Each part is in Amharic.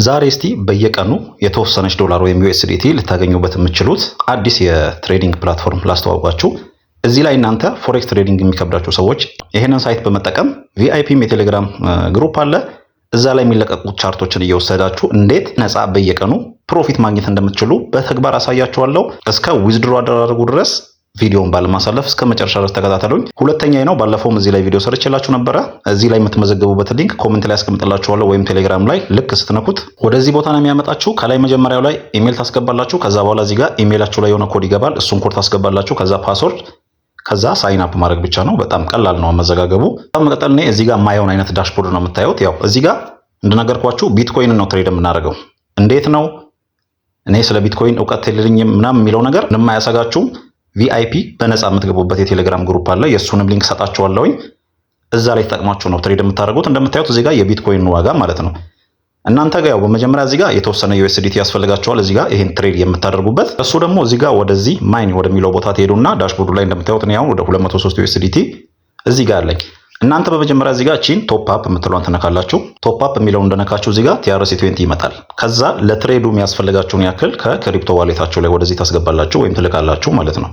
ዛሬ እስቲ በየቀኑ የተወሰነች ዶላር ወይም ዩኤስዲቲ ልታገኙበት የምትችሉት አዲስ የትሬዲንግ ፕላትፎርም ላስተዋውቃችሁ። እዚህ ላይ እናንተ ፎሬክስ ትሬዲንግ የሚከብዳችሁ ሰዎች ይሄንን ሳይት በመጠቀም ቪአይፒም የቴሌግራም ግሩፕ አለ። እዛ ላይ የሚለቀቁ ቻርቶችን እየወሰዳችሁ እንዴት ነፃ በየቀኑ ፕሮፊት ማግኘት እንደምትችሉ በተግባር አሳያችኋለሁ። እስከ ዊዝድሮ አደራረጉ ድረስ ቪዲዮውን ባለማሳለፍ እስከ መጨረሻ ድረስ ተከታተሉኝ። ሁለተኛዬ ነው። ባለፈውም እዚህ ላይ ቪዲዮ ሰርችላችሁ ነበረ። እዚህ ላይ የምትመዘገቡበት ሊንክ ኮሜንት ላይ አስቀምጥላችኋለሁ፣ ወይም ቴሌግራም ላይ ልክ ስትነኩት ወደዚህ ቦታ ነው የሚያመጣችሁ። ከላይ መጀመሪያው ላይ ኢሜል ታስገባላችሁ። ከዛ በኋላ እዚህ ጋር ኢሜላችሁ ላይ የሆነ ኮድ ይገባል። እሱን ኮድ ታስገባላችሁ። ከዛ ፓስወርድ፣ ከዛ ሳይን አፕ ማድረግ ብቻ ነው። በጣም ቀላል ነው አመዘጋገቡ። በመቀጠል እኔ እዚህ ጋር የማየውን አይነት ዳሽቦርድ ነው የምታዩት። ያው እዚህ ጋር እንደነገርኳችሁ ቢትኮይን ነው ትሬድ የምናደርገው። እንዴት ነው እኔ ስለ ቢትኮይን እውቀት የለኝም ምናምን የሚለው ነገር ምንም አያሰጋችሁም። ቪአይፒ በነፃ የምትገቡበት የቴሌግራም ግሩፕ አለ። የሱንም ሊንክ ሰጣችኋለሁኝ። እዛ ላይ ተጠቅማችሁ ነው ትሬድ የምታደርጉት። እንደምታዩት እዚህ ጋር የቢትኮይን ዋጋ ማለት ነው። እናንተ ጋር ያው በመጀመሪያ እዚህ ጋር የተወሰነ ዩኤስዲቲ ያስፈልጋችኋል። እዚህ ጋር ይሄን ትሬድ የምታደርጉበት እሱ ደግሞ እዚህ ጋር ወደዚህ ማይን ወደሚለው ቦታ ትሄዱና ዳሽቦርዱ ላይ እንደምታዩት እኔ አሁን ወደ 203 ዩኤስዲቲ እዚህ ጋር አለኝ። እናንተ በመጀመሪያ እዚህ ጋር ቺን ቶፕ አፕ የምትለዋን ትነካላችሁ። ቶፕ አፕ የሚለው እንደነካችሁ እዚህ ጋር TRC20 ይመጣል። ከዛ ለትሬዱ የሚያስፈልጋችሁን ያክል ከክሪፕቶ ዋሌታችሁ ላይ ወደዚህ ታስገባላችሁ ወይም ትልካላችሁ ማለት ነው።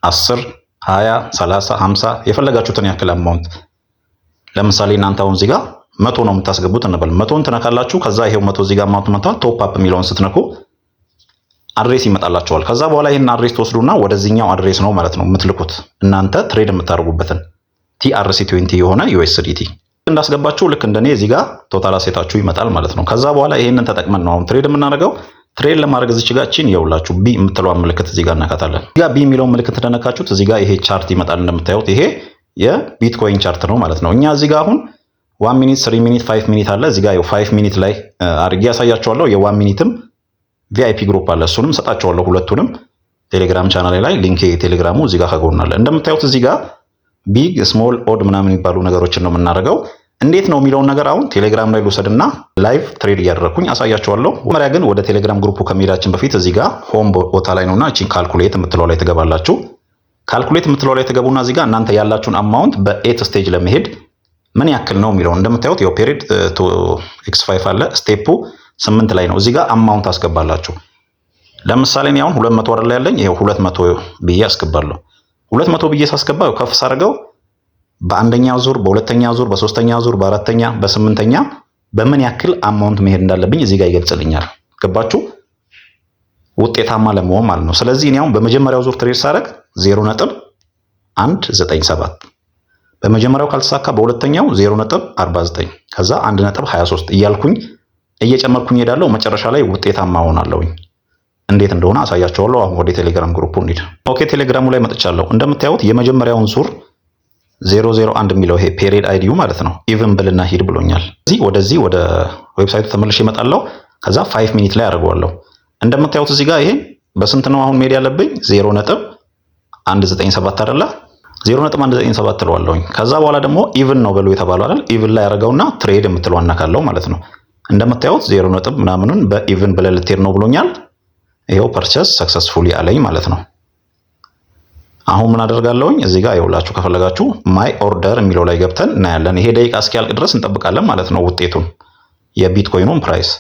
10 20 30 50 የፈለጋችሁትን ያክል አማውንት። ለምሳሌ እናንተ አሁን እዚህ ጋር 100 ነው የምታስገቡት እንበል። 100ን ትነካላችሁ። ከዛ ይሄው 100 እዚህ ጋር አማውንት መጥቷል። ቶፕ አፕ የሚለውን ስትነኩ አድሬስ ይመጣላችኋል። ከዛ በኋላ ይሄን አድሬስ ትወስዱና ወደዚህኛው አድሬስ ነው ማለት ነው የምትልኩት እናንተ ትሬድ የምታደርጉበትን TRC20 የሆነ USDT እንዳስገባችሁ ልክ እንደኔ እዚህ ጋር ቶታል አሴታችሁ ይመጣል ማለት ነው። ከዛ በኋላ ይሄንን ተጠቅመን ነው አሁን ትሬድ የምናደርገው። ትሬድ ለማድረግ እዚች ጋር ቺን ይውላችሁ ቢ የምትለዋን ምልክት እዚህ ጋር እናካታለን። እዚህ ጋር ቢ የሚለውን ምልክት ተነካችሁት እዚህ ጋር ይሄ ቻርት ይመጣል። እንደምታዩት ይሄ የቢትኮይን ቻርት ነው ማለት ነው። እኛ እዚህ ጋር አሁን 1 ሚኒት 3 ሚኒት 5 ሚኒት አለ። እዚህ ጋር 5 ሚኒት ላይ አድርጌ ያሳያችኋለሁ። የ1 ሚኒትም ቪአይፒ ግሩፕ አለ። እሱንም ሰጣችኋለሁ። ሁለቱንም ቴሌግራም ቻናሌ ላይ ሊንክ ቴሌግራሙ እዚህ ጋር ከጎናለ። እንደምታዩት እዚህ ጋር ቢግ ስሞል ኦድ ምናምን የሚባሉ ነገሮችን ነው የምናደርገው። እንዴት ነው የሚለውን ነገር አሁን ቴሌግራም ላይ ልውሰድና ላይቭ ትሬድ እያደረኩኝ አሳያችኋለሁ። መጀመሪያ ግን ወደ ቴሌግራም ግሩፑ ከመሄዳችን በፊት እዚህ ጋር ሆም ቦታ ላይ ነውና እቺን ካልኩሌት የምትለው ላይ ትገባላችሁ። ካልኩሌት የምትለው ላይ ትገቡና እዚህ ጋር እናንተ ያላችሁን አማውንት በኤት ስቴጅ ለመሄድ ምን ያክል ነው የሚለውን እንደምታዩት ያው ፔሪድ ቱ x5 አለ። ስቴፑ 8 ላይ ነው። እዚህ ጋር አማውንት አስገባላችሁ። ለምሳሌ እኔ አሁን 200 አይደል ያለኝ፣ ይሄው 200 ብዬ አስገባለሁ። 200 ብዬ ሳስገባው ከፍ ሳርገው በአንደኛው ዙር፣ በሁለተኛው ዙር፣ በሶስተኛው ዙር፣ በአራተኛ፣ በስምንተኛ በምን ያክል አማውንት መሄድ እንዳለብኝ እዚህ ጋር ይገልጽልኛል። ገባችሁ? ውጤታማ ለመሆን ማለት ነው። ስለዚህ እኔ አሁን በመጀመሪያው ዙር ትሬድ ሳረግ 0.197 በመጀመሪያው ካልተሳካ በሁለተኛው 0.49 ከዛ 1.23 እያልኩኝ እየጨመርኩኝ ሄዳለሁ። መጨረሻ ላይ ውጤታማ ሆናለሁኝ። እንዴት እንደሆነ አሳያችኋለሁ። አሁን ወደ ቴሌግራም ግሩፑ እንሂድ። ኦኬ ቴሌግራሙ ላይ መጥቻለሁ። እንደምታዩት የመጀመሪያውን ዙር 001 የሚለው ይሄ ፔሪድ አይዲዩ ማለት ነው ኢቭን ብልና ሂድ ብሎኛል። ወደዚህ ወደ ዌብሳይቱ ተመልሼ እመጣለሁ። ከዛ 5 ሚኒት ላይ አደርገዋለሁ። እንደምታዩት እዚህ ጋር ይሄ በስንት ነው አሁን ሜድ ያለብኝ 0.197 አይደለ? 0.197 ትለዋለሁኝ። ከዛ በኋላ ደግሞ ኢቭን ነው በሉ የተባለው አይደል? ኢቭን ላይ አደርገውና ትሬድ የምትለው አናካለው ማለት ነው። እንደምታዩት 0 ምናምኑን በኢቭን ብለህ ልትሄድ ነው ብሎኛል። ይሄው ፐርቸስ ሰክሰስፉሊ አለኝ ማለት ነው። አሁን ምን አደርጋለሁኝ እዚህ ጋር ይውላችሁ ከፈለጋችሁ ማይ ኦርደር የሚለው ላይ ገብተን እናያለን። ይሄ ደቂቃ እስኪያልቅ ድረስ እንጠብቃለን ማለት ነው ውጤቱን የቢትኮይኑን ፕራይስ።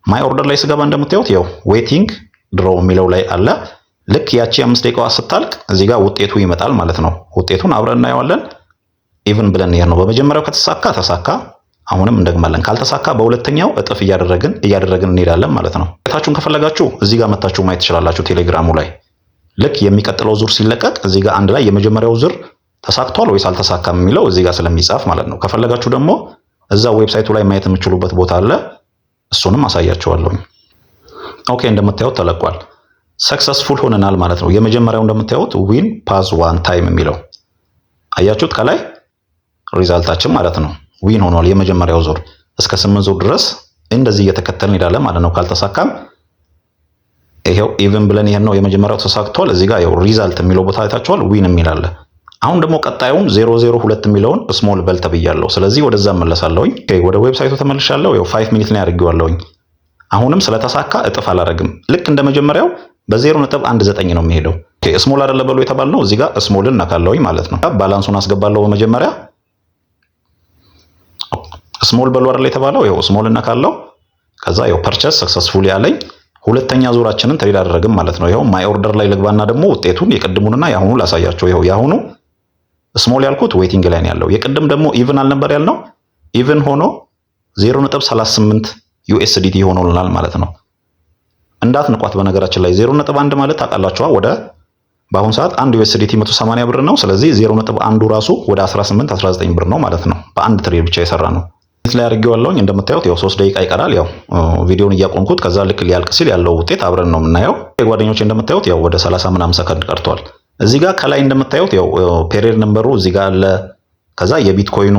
ማይ ኦርደር ላይ ስገባ እንደምታዩት ያው ዌቲንግ ድሮ የሚለው ላይ አለ። ልክ ያቺ 5 ደቂቃዋ ስታልቅ እዚህ ጋር ውጤቱ ይመጣል ማለት ነው። ውጤቱን አብረን እናየዋለን። ኢቭን ብለን ይሄ ነው በመጀመሪያው ከተሳካ ተሳካ፣ አሁንም እንደግማለን። ካልተሳካ በሁለተኛው እጥፍ እያደረግን እንሄዳለን ማለት ነው። ታችሁን ከፈለጋችሁ እዚህ ጋር መታችሁ ማየት ትችላላችሁ ቴሌግራሙ ላይ ልክ የሚቀጥለው ዙር ሲለቀቅ እዚህ ጋር አንድ ላይ የመጀመሪያው ዙር ተሳክቷል ወይስ አልተሳካም የሚለው እዚህ ጋር ስለሚጻፍ ማለት ነው። ከፈለጋችሁ ደግሞ እዛ ዌብሳይቱ ላይ ማየት የምትችሉበት ቦታ አለ። እሱንም አሳያችኋለሁ። ኦኬ እንደምታዩት ተለቋል። ሰክሰስፉል ሆነናል ማለት ነው። የመጀመሪያው እንደምታዩት ዊን ፓዝ 1 ታይም የሚለው አያችሁት ከላይ ሪዛልታችን ማለት ነው። ዊን ሆኗል የመጀመሪያው ዙር። እስከ 8 ዙር ድረስ እንደዚህ እየተከተልን እንሄዳለን ማለት ነው። ካልተሳካም ይሄው ኢቭን ብለን ይሄን ነው የመጀመሪያው ተሳክቷል። እዚህ ጋር ያው ሪዛልት የሚለው ቦታ አይታችኋል። ዊን የሚል አለ። አሁን ደግሞ ቀጣዩን 002 የሚለውን ስሞል በል ተብያለሁ። ስለዚህ ወደዛ እመለሳለሁኝ። ወደ ዌብሳይቱ ተመልሻለሁ። ያው 5 ሚኒት ላይ አድርጌዋለሁኝ። አሁንም ስለተሳካ እጥፍ አላደርግም። ልክ እንደመጀመሪያው በ0.19 ነው የሚሄደው። ስሞል አይደለ በሉ የተባልነው እዚህ ጋር ስሞልን ነካለሁኝ ማለት ነው። ባላንሱን አስገባለሁ በመጀመሪያ ስሞል በሉ አይደለ የተባለው ይሄው ስሞል ነካለሁ። ከዛ ያው ፐርቸስ ሰክሰስፉሊ ያለኝ ሁለተኛ ዙራችንን ትሬድ አደረግን ማለት ነው። ይሄው ማይ ኦርደር ላይ ልግባና ደግሞ ውጤቱን የቅድሙንና የአሁኑ ላሳያቸው። ይሄው የአሁኑ ስሞል ያልኩት ዌቲንግ ላይ ነው ያለው። የቅድም ደግሞ ኢቭን አልነበር ያልነው? ኢቭን ሆኖ 0.38 USDT ሆኖልናል ማለት ነው። እንዳትንቋት በነገራችን ላይ 0.1 ማለት ታውቃላችኋ ወደ በአሁን ሰዓት 1 USDT 180 ብር ነው። ስለዚህ 0.1 ራሱ ወደ 18 19 ብር ነው ማለት ነው። በአንድ ትሬድ ብቻ የሰራ ነው። ላይ አድርጌዋለሁኝ እንደምታዩት ያው 3 ደቂቃ ይቀራል። ያው ቪዲዮውን እያቆምኩት ከዛ ልክ ሊያልቅ ሲል ያለው ውጤት አብረን ነው የምናየው። ጓደኞቼ እንደምታዩት ያው ወደ 30 ምናምን ሰከንድ ቀርቷል። እዚህ ጋር ከላይ እንደምታዩት ያው ፔሪየድ ነምበሩ እዚህ ጋር አለ። ከዛ የቢትኮይኑ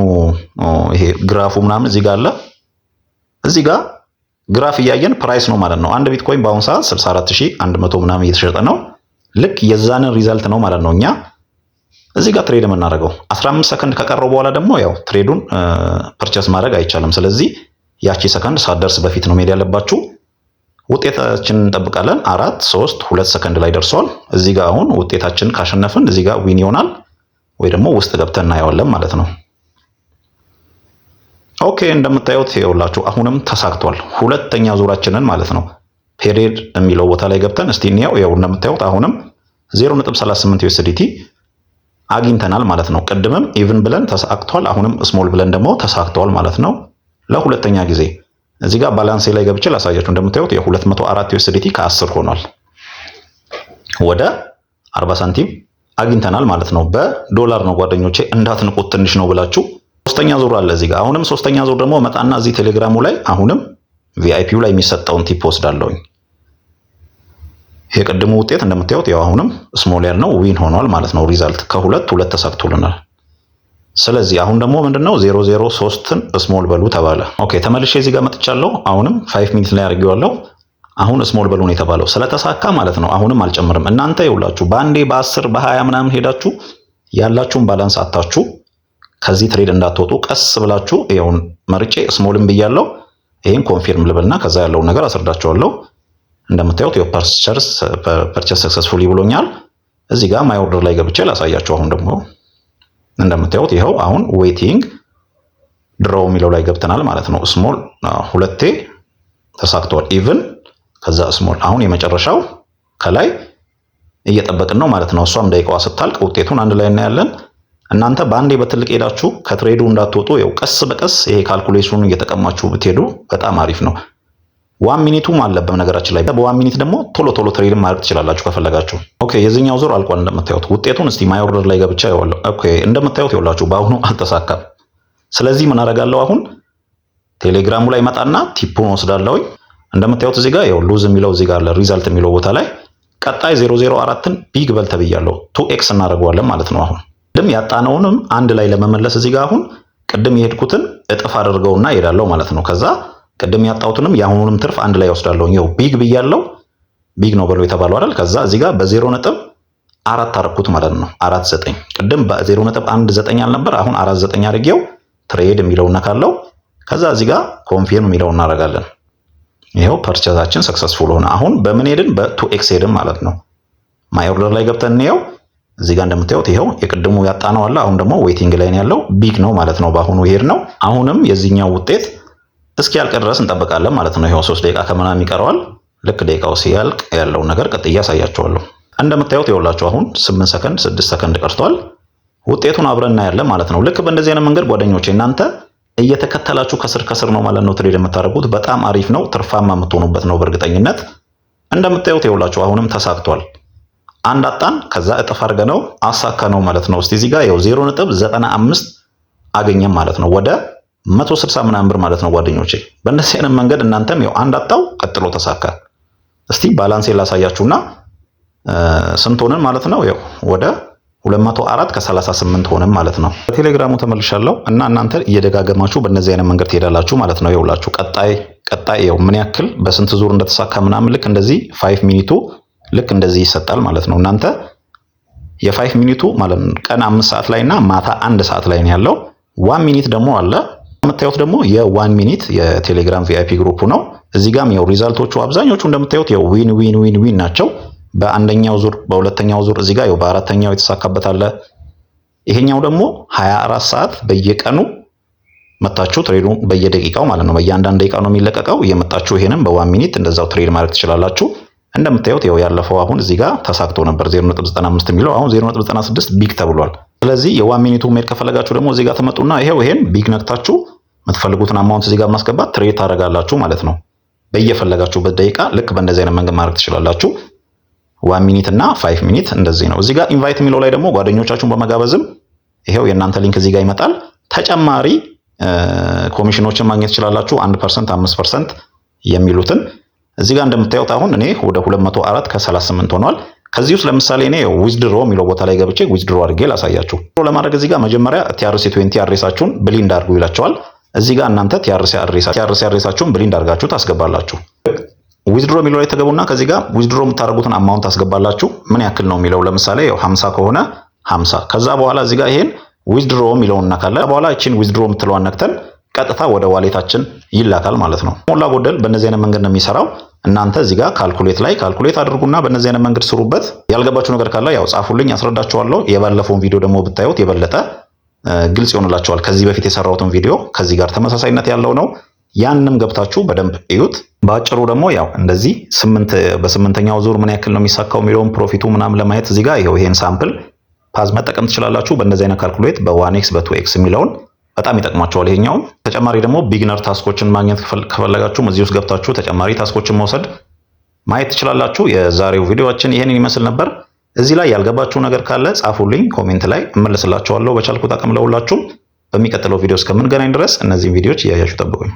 ይሄ ግራፉ ምናምን እዚህ ጋር አለ። እዚህ ጋር ግራፍ እያየን ፕራይስ ነው ማለት ነው። አንድ ቢትኮይን በአሁን ሰዓት 64100 ምናምን እየተሸጠ ነው። ልክ የዛንን ሪዛልት ነው ማለት ነው እኛ እዚህ ጋር ትሬድ የምናደርገው። 15 ሰከንድ ከቀረው በኋላ ደግሞ ያው ትሬዱን ፐርቸስ ማድረግ አይቻልም። ስለዚህ ያቺ ሰከንድ ሳትደርስ በፊት ነው መሄድ ያለባችሁ። ውጤታችንን እንጠብቃለን። 4 3 2 ሰከንድ ላይ ደርሷል። እዚህ ጋር አሁን ውጤታችንን ካሸነፍን እዚህ ጋር ዊን ይሆናል ወይ ደግሞ ውስጥ ገብተን እናየዋለን ማለት ነው። ኦኬ እንደምታዩት ይኸውላችሁ አሁንም ተሳክቷል። ሁለተኛ ዙራችንን ማለት ነው ፔሪድ የሚለው ቦታ ላይ ገብተን እስቲ እንየው። ያው እንደምታዩት አሁንም 0.38 USDT አግኝተናል ማለት ነው። ቅድምም ኢቭን ብለን ተሳክቷል፣ አሁንም ስሞል ብለን ደግሞ ተሳክቷል ማለት ነው ለሁለተኛ ጊዜ። እዚህ ጋር ባላንስ ላይ ገብቼ ላሳያችሁ። እንደምታዩት የ204 USDT ከ10 ሆኗል። ወደ 40 ሳንቲም አግኝተናል ማለት ነው። በዶላር ነው ጓደኞቼ፣ እንዳትንቁት ትንሽ ነው ብላችሁ። ሶስተኛ ዙር አለ እዚህ ጋር። አሁንም ሶስተኛ ዙር ደግሞ መጣና እዚህ ቴሌግራሙ ላይ አሁንም ቪአይፒው ላይ የሚሰጠውን ቲፕ ወስዳለሁኝ። የቅድሙ ውጤት እንደምታዩት ያው አሁንም ስሞል ያልነው ዊን ሆኗል ማለት ነው። ሪዛልት ከሁለት ተሳክቶልናል። ስለዚህ አሁን ደግሞ ምንድነው 003ን ስሞል በሉ ተባለ። ኦኬ ተመልሼ እዚህ ጋር መጥቻለሁ። አሁንም 5 ሚኒት ላይ አድርጌዋለሁ። አሁን ስሞል በሉ ነው የተባለው ስለተሳካ ማለት ነው። አሁንም አልጨምርም። እናንተ ይውላችሁ በአንዴ በ10 በ20 ምናምን ሄዳችሁ ያላችሁን ባላንስ አታችሁ ከዚህ ትሬድ እንዳትወጡ ቀስ ብላችሁ ይሄውን መርጬ ስሞልም ብያለሁ። ይሄን ኮንፊርም ልበልና ከዛ ያለውን ነገር አስረዳቸዋለሁ። እንደምታዩት ፐርቸስ ሰክሰስፉሊ ብሎኛል። እዚህ ጋር ማይ ኦርደር ላይ ገብቼ ላሳያችሁ። አሁን ደግሞ እንደምታዩት ይኸው አሁን ዌቲንግ ድሮው የሚለው ላይ ገብተናል ማለት ነው። ስሞል ሁለቴ ተሳክቷል። ኢቭን ከዛ ስሞል አሁን የመጨረሻው ከላይ እየጠበቅን ነው ማለት ነው። እሷም ደቂቃዋ ስታልቅ ውጤቱን አንድ ላይ እናያለን። እናንተ በአንዴ በትልቅ ሄዳችሁ ከትሬዱ እንዳትወጡ ያው ቀስ በቀስ ይሄ ካልኩሌሽኑን እየተቀማችሁ ብትሄዱ በጣም አሪፍ ነው። 1 ሚኒቱም አለበት ነገራችን ላይ። በ1 ሚኒት ደግሞ ቶሎ ትሬድ ማድረግ ትችላላችሁ ከፈለጋችሁ። ኦኬ የዚህኛው ዙር አልቋል እንደምታዩት። ውጤቱን እስቲ ማይ ኦርደር ላይ ገብቻ ያለው። ኦኬ እንደምታዩት ይኸውላችሁ በአሁኑ አልተሳካም። ስለዚህ ምን አደርጋለሁ አሁን ቴሌግራሙ ላይ መጣና ቲፑን ወስዳለሁ። እንደምታዩት እዚህ ጋር ያው ሉዝ የሚለው እዚህ ጋር አለ ሪዛልት የሚለው ቦታ ላይ ቀጣይ 004ን ቢግ በል ተብያለሁ 2x እናደርገዋለን ማለት ነው። አሁን ቅድም ያጣነውንም አንድ ላይ ለመመለስ እዚህ ጋር አሁን ቅድም የሄድኩትን እጥፍ አድርገውና እሄዳለሁ ማለት ነው። ከዛ ቅድም ያጣሁትንም የአሁኑንም ትርፍ አንድ ላይ ወስዳለሁ። ይኸው ቢግ ብያለሁ። ቢግ ነው ብለው የተባለው አይደል? ከዛ እዚህ ጋር በ0.4 አረኩት ማለት ነው። 49 ቅድም በ0.19 አልነበር? አሁን 49 አድርጌው ትሬድ የሚለውና ካለው ከዛ እዚህ ጋር ኮንፊርም የሚለውን እናደርጋለን። ይሄው ፐርቸዛችን ሰክሰስፉል ሆነ። አሁን በምን ሄድን? በ2x ሄድን ማለት ነው። ማይ ኦርደር ላይ ገብተን እንየው። እዚህ ጋር እንደምታዩት ይሄው የቅድሙ ያጣነው አለ። አሁን ደግሞ ዌቲንግ ላይ ነው ያለው። ቢግ ነው ማለት ነው። በአሁኑ ሄድ ነው። አሁንም የዚህኛው ውጤት እስኪ ያልቅ ድረስ እንጠብቃለን ማለት ነው። ይሄው 3 ደቂቃ ከምናምን ይቀረዋል። ልክ ደቂቃው ሲያልቅ ያለውን ነገር ቀጥዬ ያሳያችኋለሁ። እንደምታዩት ይኸውላችሁ አሁን 8 ሰከንድ 6 ሰከንድ ቀርቷል። ውጤቱን አብረን እናያለን ማለት ነው። ልክ በእንደዚህ አይነት መንገድ ጓደኞቼ እናንተ እየተከተላችሁ ከስር ነው ማለት ነው ትሬድ የምታደርጉት። በጣም አሪፍ ነው። ትርፋማ የምትሆኑበት ነው በእርግጠኝነት። እንደምታዩት ይኸውላችሁ አሁንም ተሳክቷል። አንድ አጣን፣ ከዛ እጥፍ አድርገነው አሳካነው ማለት ነው። እስቲ እዚህ ጋር ይኸው 0.95 አገኘም ማለት ነው። ወደ 160 ምናምን ብር ማለት ነው ጓደኞቼ። በእንደዚህ አይነት መንገድ እናንተም ይኸው አንድ አጣው ቀጥሎ ተሳካ። እስቲ ባላንሴን ላሳያችሁና ስንት ሆነን ማለት ነው። ይኸው ወደ 204 ከ38 ሆነን ማለት ነው። በቴሌግራሙ ተመልሻለሁ እና እናንተ እየደጋገማችሁ በእነዚህ አይነት መንገድ ትሄዳላችሁ ማለት ነው። ይኸውላችሁ ቀጣይ ይኸው ምን ያክል በስንት ዙር እንደተሳካ ምናምን ልክ እንደዚህ 5 ሚኒቱ ልክ እንደዚህ ይሰጣል ማለት ነው። እናንተ የ5 ሚኒቱ ማለት ነው ቀን 5 ሰዓት ላይ እና ማታ 1 ሰዓት ላይ ነው ያለው። 1 ሚኒት ደግሞ አለ። የምታዩት ደግሞ የ1 ሚኒት የቴሌግራም ቪአይፒ ግሩፕ ነው። እዚህ ጋርም ያው ሪዛልቶቹ አብዛኞቹ እንደምታዩት ያው ዊን ናቸው። በአንደኛው ዙር በሁለተኛው ዙር እዚህ ጋር ያው በአራተኛው የተሳካበት አለ። ይሄኛው ደግሞ 24 ሰዓት በየቀኑ መታችሁ ትሬዱ በየደቂቃው ማለት ነው በየአንዳንድ ደቂቃ ነው የሚለቀቀው። እየመጣችሁ ይሄንን በ1 ሚኒት እንደዛው ትሬድ ማድረግ ትችላላችሁ። እንደምታዩት ያው ያለፈው አሁን እዚህ ጋር ተሳክቶ ነበር 0.95 የሚለው አሁን 0.96 ቢግ ተብሏል። ስለዚህ የ1 ሚኒቱ መሄድ ከፈለጋችሁ ደግሞ እዚህ ጋር ተመጡና ይሄን ቢግ ነክታችሁ የምትፈልጉትን አማውንት እዚህ ጋር በማስገባት ትሬድ ታደርጋላችሁ ማለት ነው። በየፈለጋችሁበት ደቂቃ ልክ በእንደዚህ አይነት መንገድ ማድረግ ትችላላችሁ። 1 ሚኒት እና 5 ሚኒት እንደዚህ ነው። እዚህ ጋር ኢንቫይት የሚለው ላይ ደግሞ ጓደኞቻችሁን በመጋበዝም ይሄው የእናንተ ሊንክ እዚህ ጋር ይመጣል። ተጨማሪ ኮሚሽኖችን ማግኘት ትችላላችሁ 1%፣ 5% የሚሉትን እዚህ ጋር እንደምታዩት አሁን እኔ ወደ 204 ከ38 ሆኗል። ከዚህ ውስጥ ለምሳሌ እኔ ዊዝድሮ የሚለው ቦታ ላይ ገብቼ ዊዝድሮ አድርጌ ላሳያችሁ። ለማድረግ እዚህ ጋር መጀመሪያ TRC20 አድሬሳችሁን ብሊንድ አድርጉ ይላቸዋል። እዚህ ጋር እናንተ TRC አድሬሳችሁን ብሊንድ አድርጋችሁ ታስገባላችሁ። ዊዝድሮ የሚለው ላይ ተገቡና ከዚህ ጋር ዊዝድሮ የምታደርጉትን አማውንት ታስገባላችሁ። ምን ያክል ነው የሚለው ለምሳሌ ያው 50 ከሆነ 50። ከዛ በኋላ እዚህ ጋር ይሄን ዊዝድሮ የሚለውን እናካለን። በኋላ እቺን ዊዝድሮ የምትለዋን ነክተን ቀጥታ ወደ ዋሌታችን ይላካል ማለት ነው። ሞላ ጎደል በእነዚህ አይነት መንገድ ነው የሚሰራው። እናንተ እዚህ ጋር ካልኩሌት አድርጉና በእነዚህ አይነት መንገድ ስሩበት። ያልገባችሁ ነገር ካለ ያው ጻፉልኝ አስረዳችኋለሁ። የባለፈውን ቪዲዮ ደግሞ ብታዩት የበለጠ ግልጽ ይሆንላችኋል። ከዚህ በፊት የሰራሁትን ቪዲዮ ከዚህ ጋር ተመሳሳይነት ያለው ነው። ያንንም ገብታችሁ በደንብ እዩት። በአጭሩ ደግሞ ያው እንደዚህ በስምንተኛው ዙር ምን ያክል ነው የሚሳካው የሚለውን ፕሮፊቱ ምናምን ለማየት እዚህ ጋር ይሄን ሳምፕል ፓዝ መጠቀም ትችላላችሁ። በእንደዚህ አይነት ካልኩሌት በ1x በ2x የሚለውን በጣም ይጠቅማቸዋል። ይሄኛው ተጨማሪ ደግሞ ቢግነር ታስኮችን ማግኘት ከፈለጋችሁም እዚህ ውስጥ ገብታችሁ ተጨማሪ ታስኮችን መውሰድ ማየት ትችላላችሁ። የዛሬው ቪዲዮአችን ይሄንን ይመስል ነበር። እዚህ ላይ ያልገባችሁ ነገር ካለ ጻፉልኝ ኮሜንት ላይ እመልስላችኋለሁ በቻልኩት አቅም ለሁላችሁም። በሚቀጥለው ቪዲዮ እስከምንገናኝ ድረስ እነዚህን ቪዲዮዎች እያያችሁ ጠብቁኝ።